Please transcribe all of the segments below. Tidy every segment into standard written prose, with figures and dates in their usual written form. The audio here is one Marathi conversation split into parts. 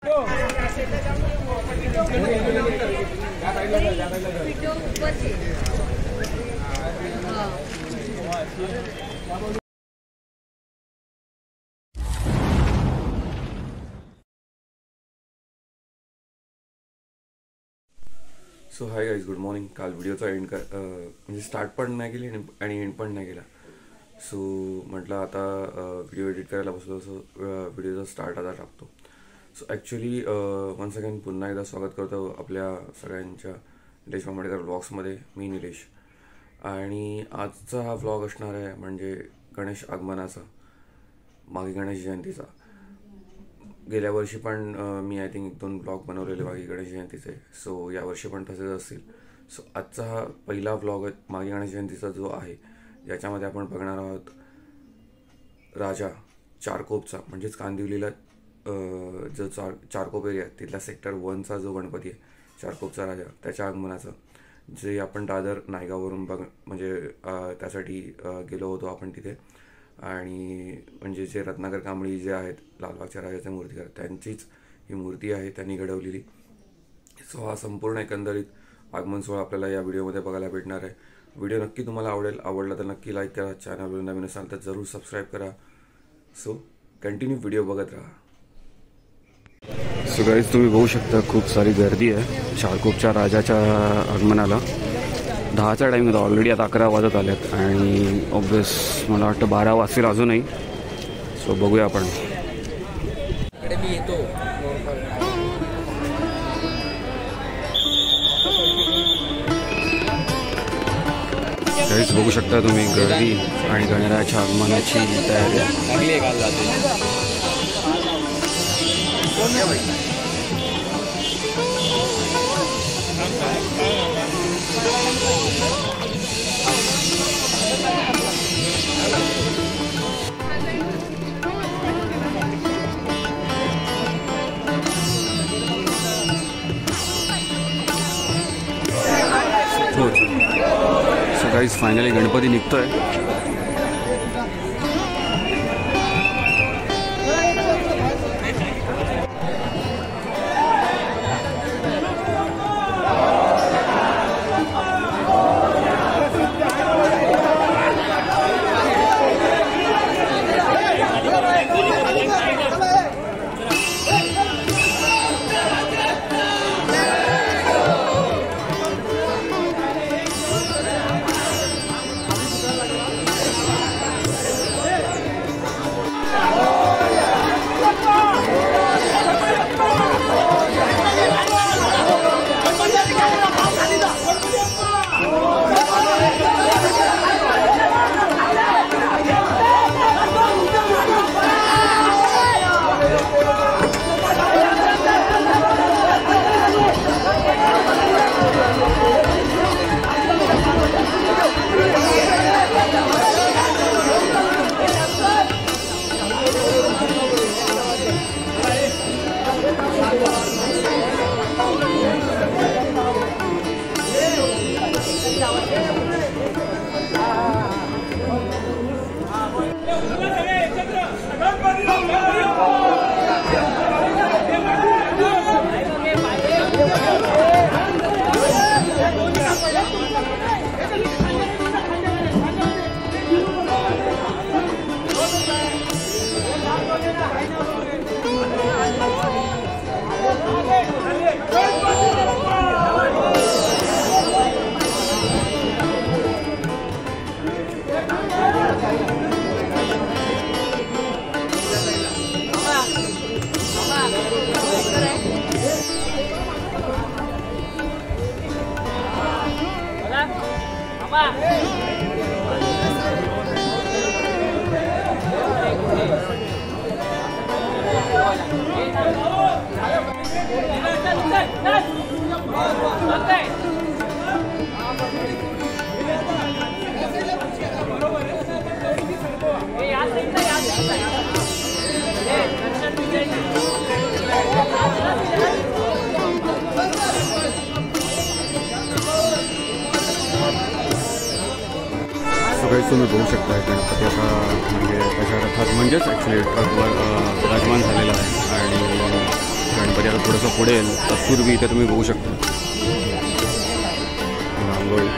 So hi guys, good morning. काल व्हिडिओचा एंड म्हणजे स्टार्ट पण नाही केली आणि एंड पण नाही केला. सो म्हटलं आता व्हिडिओ एडिट करायला बसलो, सो व्हिडिओचा स्टार्ट आता टाकतो. सो ॲक्च्युली वन्स अगेन पुन्हा एकदा स्वागत करतो आपल्या सगळ्यांच्या निलेश मामडेकर व्लॉग्समध्ये. मी निलेश, आणि आजचा हा व्लॉग असणार आहे म्हणजे गणेश आगमनाचा, मागे गणेश जयंतीचा. गेल्या वर्षी पण मी आय थिंक 1-2 ब्लॉग बनवलेले मागे गणेश जयंतीचे. सो यावर्षी पण तसेच असतील. सो आजचा हा पहिला ब्लॉग मागे गणेश जयंतीचा जो आहे, ज्याच्यामध्ये आपण बघणार आहोत राजा चारकोपचा, म्हणजेच कांदिवलीला जो चारकोप एरिया तिथला सेक्टर 1चा जो गणपती आहे, चारकोपचा राजा, त्याच्या आगमनाचं, जे आपण दादर नायगाववरून म्हणजे त्यासाठी गेलो होतो आपण तिथे. आणि म्हणजे जे रत्नाकर कांबळी जे आहेत लालबागच्या राजाचे मूर्तिकार, त्यांचीच ही मूर्ती आहे, त्यांनी घडवलेली. सो हा संपूर्ण एकंदरीत आगमन सोहळा आपल्याला या व्हिडिओमध्ये बघायला भेटणार आहे. व्हिडिओ नक्की तुम्हाला आवडला तर नक्की लाईक करा. चॅनलवर नवीन असाल तर जरूर सबस्क्राईब करा. सो कंटिन्यू व्हिडिओ बघत राहा. सो गाईज, तुम्ही बघू शकता खूप सारी गर्दी आहे चारकोपच्या राजाच्या आगमनाला. 10चा टाईम होता, ऑलरेडी आता 11 वाजत आलेत आणि ऑब्वियस मला वाटतं 12 वाजतील अजूनही. सो बघूया आपण. काहीच बघू शकता तुम्ही गर्दी आणि गणरायाच्या आगमनाची तयारी. सो गाईज, फायनली गणपती निघतोय. सगळेच तुम्ही बघू शकता गणपती आता म्हणजे त्याच्या रथात म्हणजेच ॲक्च्युली ट्रकवर विराजमान झालेला आहे आणि गणपती गणपती आता थोडंसं पुढे येईल. तत्पूर्वी इथे तुम्ही बघू शकता रांगोळी.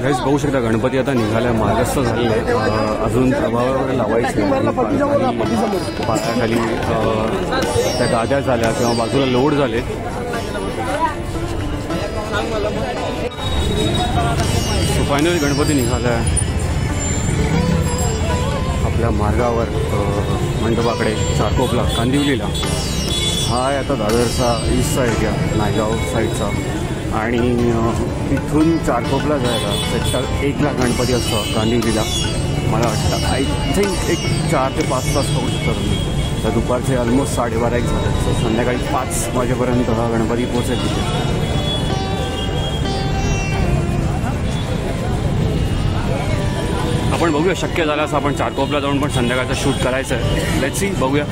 गाईज बघू शकता गणपती आता निघाल्या मार्गस्थ झालेले. अजून प्रभाव वगैरे लावायचे पायाखाली त्या गाद्या झाल्या किंवा बाजूला लोड झाले. फायनली गणपती निघाला आपल्या मार्गावर मंडपाकडे चारकोपला कांदिवलीला. हा आहे आता दादरचा ईस्ट साईड या नायगाव साईडचा. आणि इथून चारकोपला जायला सेक्टर 1ला गणपती असतो कांदिवलीला. मला वाटतं आय थिंक एक 4 ते 5 तास पाहू शकता तुम्ही. तर दुपारचे ऑलमोस्ट 12:30 झाले. सो संध्याकाळी 5 वाजेपर्यंत हा गणपती पोहोचेल तिथे. आपण बघूया शक्य झाल्यास आपण चारकोपला जाऊन पण संध्याकाळचं शूट करायचं आहे. लेट्स सी, बघूया.